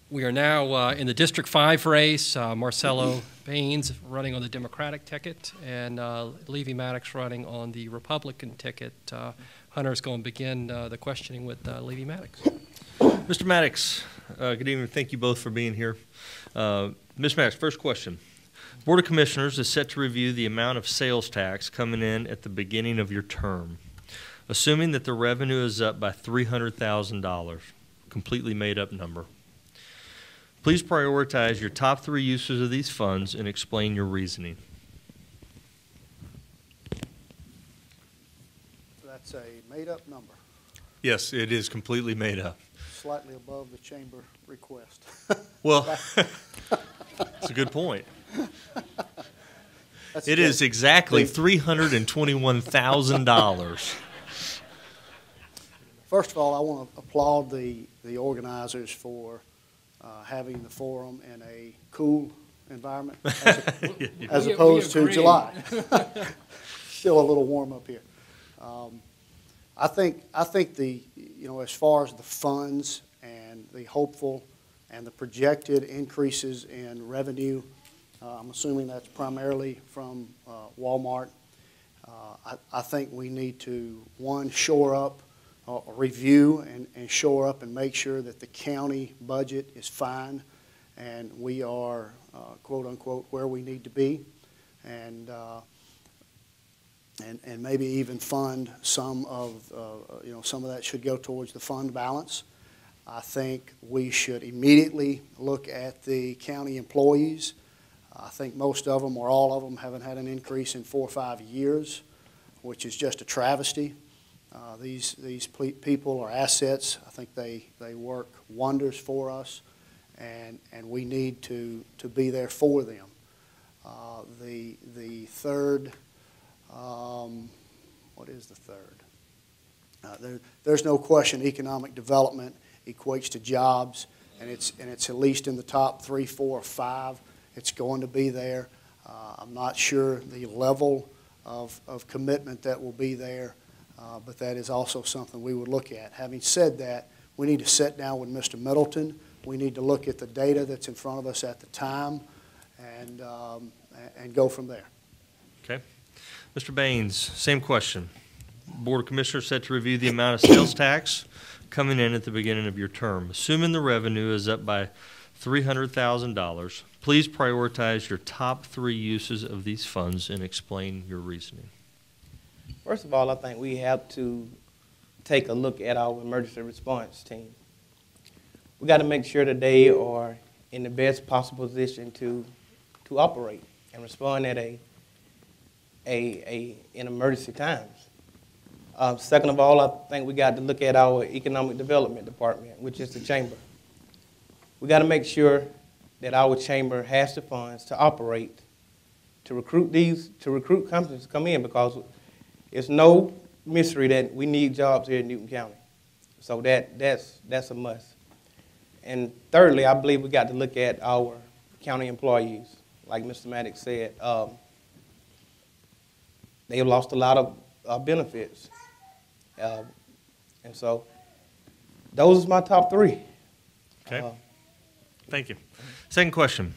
We are now in the District 5 race. Marcelo Baines running on the Democratic ticket, and Levy Maddox running on the Republican ticket. Hunter's going to begin the questioning with Levy Maddox. Mr. Maddox, good evening. Thank you both for being here. Mr. Maddox, first question. Board of Commissioners is set to review the amount of sales tax coming in at the beginning of your term. Assuming that the revenue is up by $300,000, completely made up number. Please prioritize your top 3 uses of these funds and explain your reasoning. That's a made-up number, Yes, it is completely made up. slightly above the chamber request. Well, that's a good point. That's It good. is exactly $321,000. First of all, I want to applaud the organizers for having the forum in a cool environment as opposed to July. Still a little warm up here. I think the, as far as the funds and the hopeful and the projected increases in revenue, I'm assuming that's primarily from Walmart. I think we need to, one, shore up, review and shore up and make sure that the county budget is fine and we are, quote unquote, where we need to be, and maybe even fund some of, some of that should go towards the fund balance. I think we should immediately look at the county employees. I think most of them or all of them haven't had an increase in 4 or 5 years, which is just a travesty. These people are assets. I think they work wonders for us, and we need to be there for them. The third, what is the third? There's no question economic development equates to jobs, and it's at least in the top 3, 4, or 5. It's going to be there. I'm not sure the level of commitment that will be there. But that is also something we would look at. Having said that, we need to sit down with Mr. Middleton. We need to look at the data that's in front of us at the time and go from there. Okay. Mr. Baines, same question. Board of Commissioners set to review the amount of sales tax coming in at the beginning of your term. Assuming the revenue is up by $300,000, please prioritize your top 3 uses of these funds and explain your reasoning. First of all, I think we have to take a look at our emergency response team. We got to make sure that they are in the best possible position to operate and respond at in emergency times. Second of all, I think we got to look at our economic development department, which is the chamber. We got to make sure that our chamber has the funds to operate, to recruit companies to come in, because it's no mystery that we need jobs here in Newton County. So that's a must. And thirdly, I believe we got to look at our county employees. Like Mr. Maddox said, they have lost a lot of benefits. And so those are my top 3. Okay. Thank you. Second question.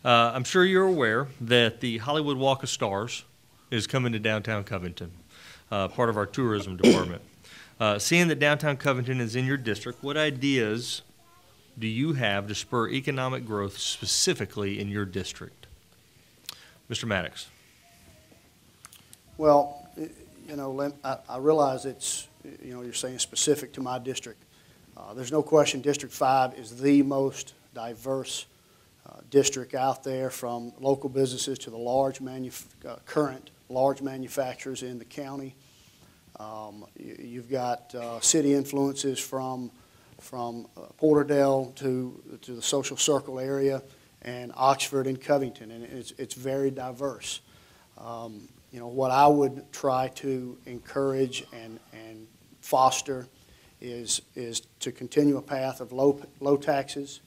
I'm sure you're aware that the Hollywood Walk of Stars is coming to downtown Covington, part of our tourism department. Seeing that downtown Covington is in your district, what ideas do you have to spur economic growth specifically in your district? Mr. Maddox. Well, I realize it's, you're saying specific to my district. There's no question District 5 is the most diverse district out there, from local businesses to the current large manufacturers in the county. You've got city influences from Porterdale to the Social Circle area, and Oxford and Covington, and it's very diverse. What I would try to encourage and foster is to continue a path of low taxes,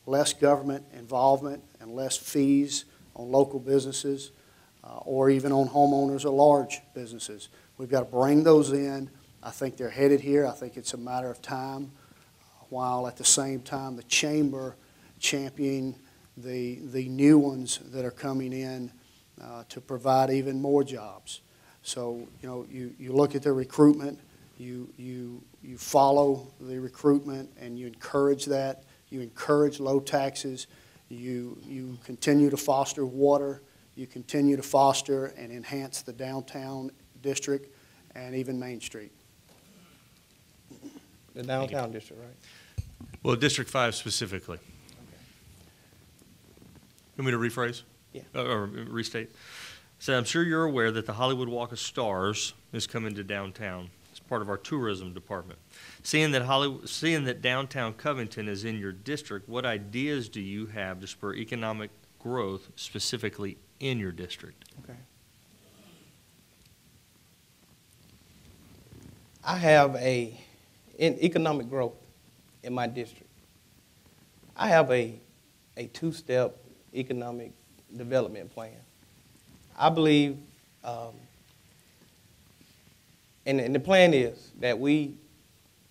less government involvement, and less fees on local businesses, or even on homeowners or large businesses. We've got to bring those in. I think they're headed here. I think it's a matter of time. while at the same time the chamber championing the new ones that are coming in to provide even more jobs. So, you know, you look at the recruitment, you follow the recruitment and you encourage that. You encourage low taxes. You continue to foster water. You continue to foster and enhance the downtown district and even Main Street. The downtown district, right? Well, District 5 specifically. You want me to rephrase? Yeah. Or restate? So I'm sure you're aware that the Hollywood Walk of Stars is coming to downtown as part of our tourism department. Seeing that downtown Covington is in your district, what ideas do you have to spur economic growth specifically in your district? Okay. I have in economic growth in my district. I have a two-step economic development plan. I believe, and the plan is that we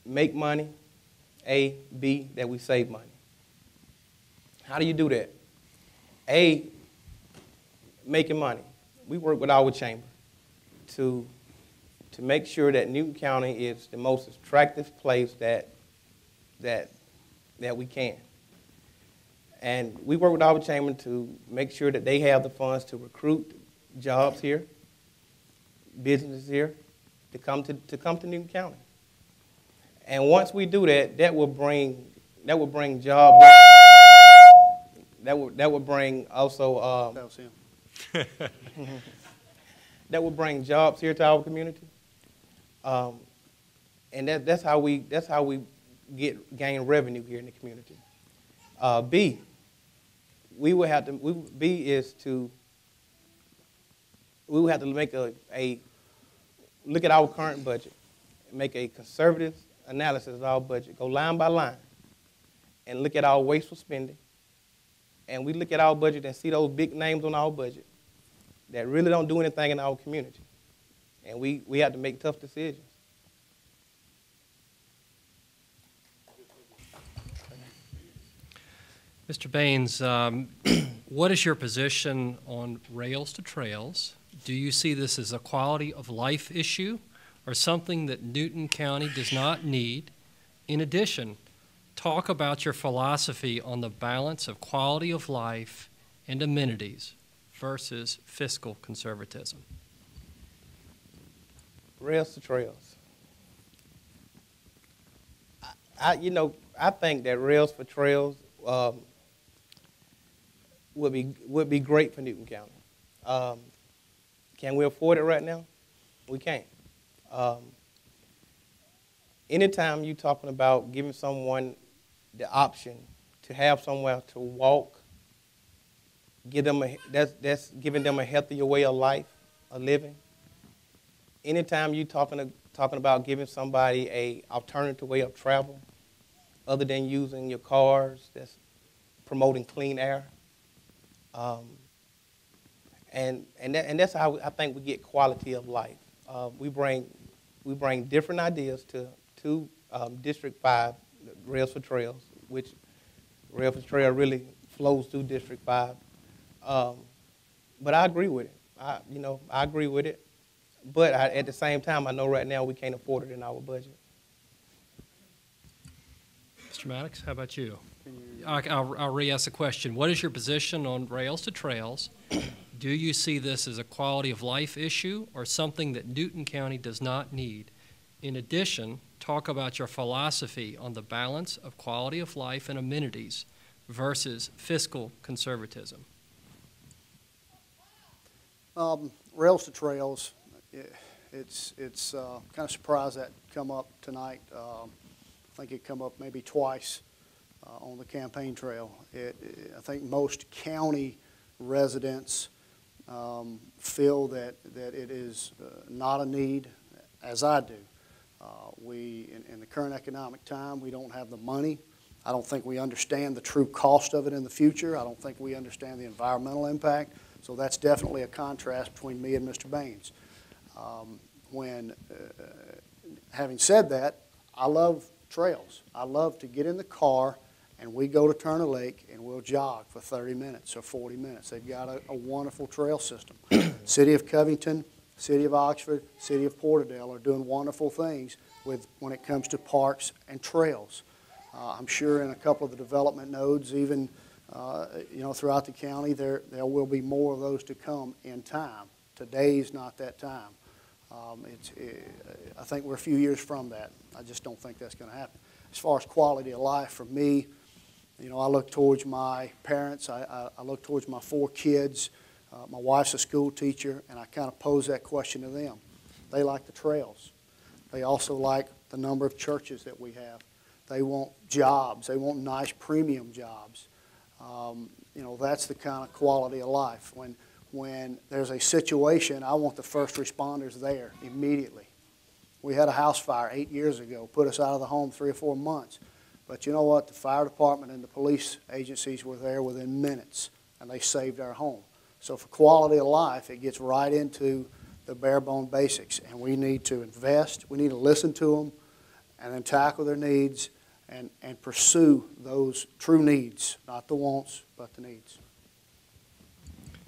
make money, A, B, that we save money. How do you do that? A, making money. We work with our chamber to make sure that Newton County is the most attractive place that we can. And we work with our chamber to make sure that they have the funds to recruit jobs here, businesses here, to come to Newton County. And once we do that, that will bring jobs. That would bring also. That was him. That will bring jobs here to our community. And that's how we gain revenue here in the community. B, we will have to make look at our current budget, make a conservative analysis of our budget, go line by line, and look at our wasteful spending. And we look at our budget and see those big names on our budget that really don't do anything in our community. And we have to make tough decisions. Mr. Baines, what is your position on Rails to Trails? Do you see this as a quality of life issue or something that Newton County does not need? In addition, talk about your philosophy on the balance of quality of life and amenities versus fiscal conservatism. Rails to Trails. I think that Rails for Trails would be great for Newton County. Can we afford it right now? We can't. Anytime you're talking about giving someone the option to have somewhere to walk, that's giving them a healthier way of life, of living. Anytime you're talking about giving somebody an alternative way of travel, other than using your cars, that's promoting clean air. And that's how I think we get quality of life. We bring different ideas to District 5, Rails for Trails, which Rails for Trail really flows through District 5. But I agree with it. I agree with it. But at the same time, I know right now we can't afford it in our budget. Mr. Maddox, how about you? I'll re-ask the question. What is your position on Rails to Trails? Do you see this as a quality of life issue or something that Newton County does not need? In addition, talk about your philosophy on the balance of quality of life and amenities versus fiscal conservatism. Rails to Trails, it's kind of surprised that come up tonight. I think it come up maybe twice on the campaign trail. I think most county residents feel that it is not a need, as I do. In the current economic time, we don't have the money. I don't think we understand the true cost of it in the future. I don't think we understand the environmental impact. So that's definitely a contrast between me and Mr. Baines. Having said that, I love trails. I love to get in the car and we go to Turner Lake and we'll jog for 30 minutes or 40 minutes. They've got a wonderful trail system. City of Covington, City of Oxford, City of Porterdale are doing wonderful things when it comes to parks and trails. I'm sure in a couple of the development nodes, even throughout the county, there will be more of those to come in time. Today's not that time. I think we're a few years from that. I just don't think that's going to happen. As far as quality of life for me, I look towards my parents. I look towards my 4 kids. My wife's a school teacher, and I kind of pose that question to them. They like the trails. They also like the number of churches that we have. They want jobs. They want nice premium jobs. That's the kind of quality of life. When there's a situation, I want the first responders there immediately. We had a house fire 8 years ago, put us out of the home 3 or 4 months. But you know what? The fire department and the police agencies were there within minutes, and they saved our home. So for quality of life, it gets right into the bare bone basics, and we need to invest. We need to listen to them and then tackle their needs and pursue those true needs, not the wants, but the needs.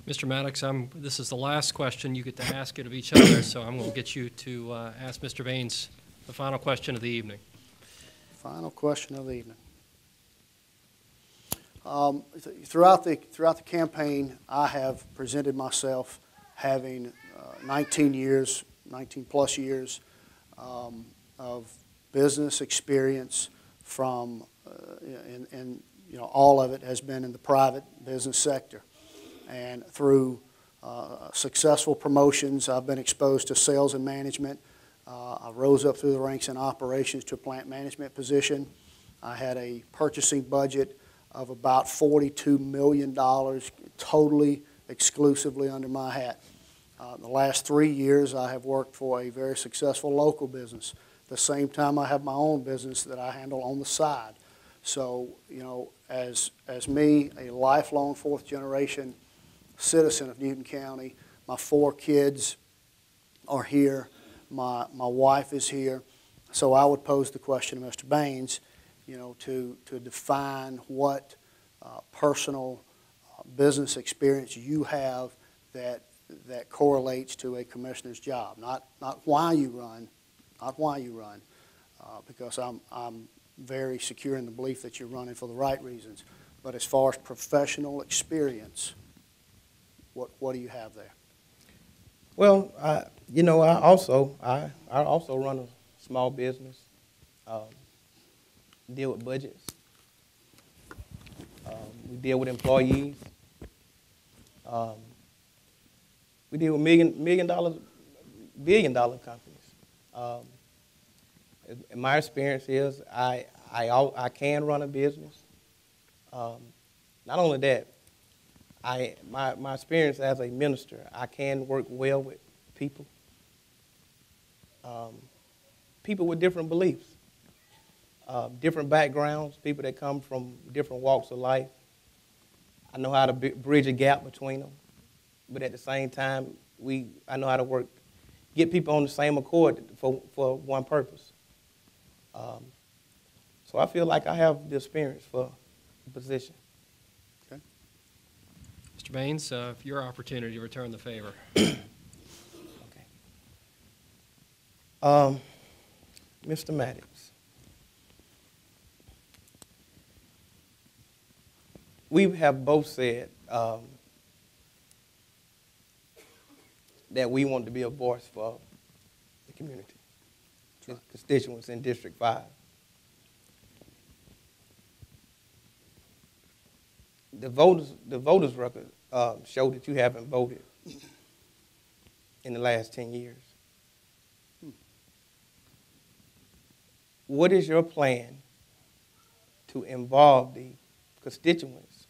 Mr. Maddox, this is the last question. You get to ask it of each other, so I'm going to get you to ask Mr. Baines the final question of the evening. Final question of the evening. Throughout the campaign, I have presented myself having 19 plus years of business experience from, and all of it has been in the private business sector. And through successful promotions, I've been exposed to sales and management. I rose up through the ranks in operations to a plant management position. I had a purchasing budget of about $42 million, totally exclusively under my hat. The last 3 years, I have worked for a very successful local business. At the same time, I have my own business that I handle on the side. So, as me, a lifelong 4th-generation citizen of Newton County, my 4 kids are here. My wife is here. So I would pose the question to Mr. Baines, to define what personal business experience you have that correlates to a commissioner's job. Not why you run, because I'm very secure in the belief that you're running for the right reasons. But as far as professional experience, what do you have there? Well, I also run a small business, deal with budgets. We deal with employees. We deal with billion-dollar companies. And my experience is I can run a business. Not only that, my experience as a minister, I can work well with people. People with different beliefs, different backgrounds, people that come from different walks of life. I know how to bridge a gap between them, but at the same time, I know how to get people on the same accord for one purpose. So I feel like I have the experience for the position. Okay. Mr. Baines, your opportunity to return the favor. Okay. Mr. Maddox, we have both said that we want to be a voice for the community, the constituents in District 5. The voters record show that you haven't voted in the last 10 years. What is your plan to involve the constituents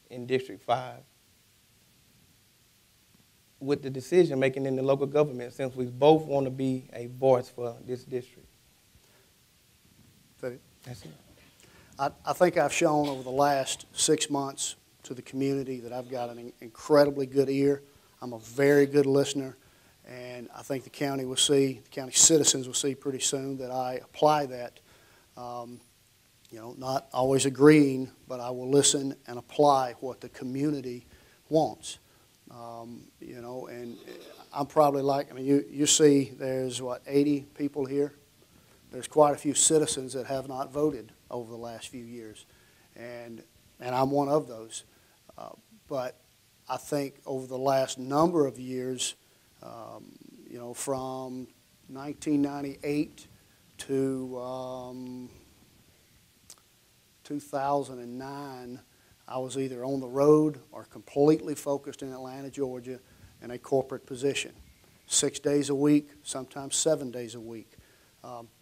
in District 5 with the decision making in the local government, since we both want to be a voice for this district? That's it. I think I've shown over the last 6 months to the community that I've got an incredibly good ear. I'm a very good listener, and I think the county citizens will see pretty soon that I apply that Not always agreeing, but I will listen and apply what the community wants. And I'm probably you see there's, 80 people here? There's quite a few citizens that have not voted over the last few years, and I'm one of those. But I think over the last number of years, from 1998 to 2009, I was either on the road or completely focused in Atlanta, Georgia, in a corporate position, 6 days a week, sometimes 7 days a week.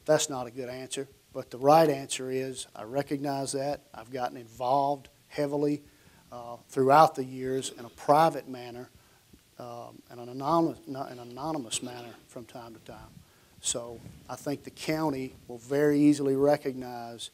That's not a good answer, but the right answer is I recognize that. I've gotten involved heavily throughout the years in a private manner, in an anonymous manner from time to time. So I think the county will very easily recognize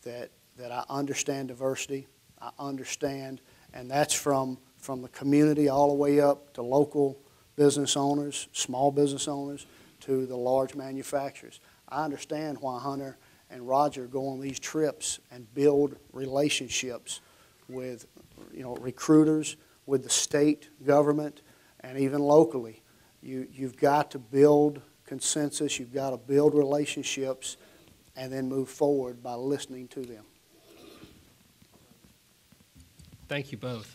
that I understand diversity, I understand, and that's from the community all the way up to local business owners, small business owners, to the large manufacturers. I understand why Hunter and Roger go on these trips and build relationships with, recruiters, with the state government, and even locally. You've got to build consensus, you've got to build relationships, and then move forward by listening to them. Thank you both.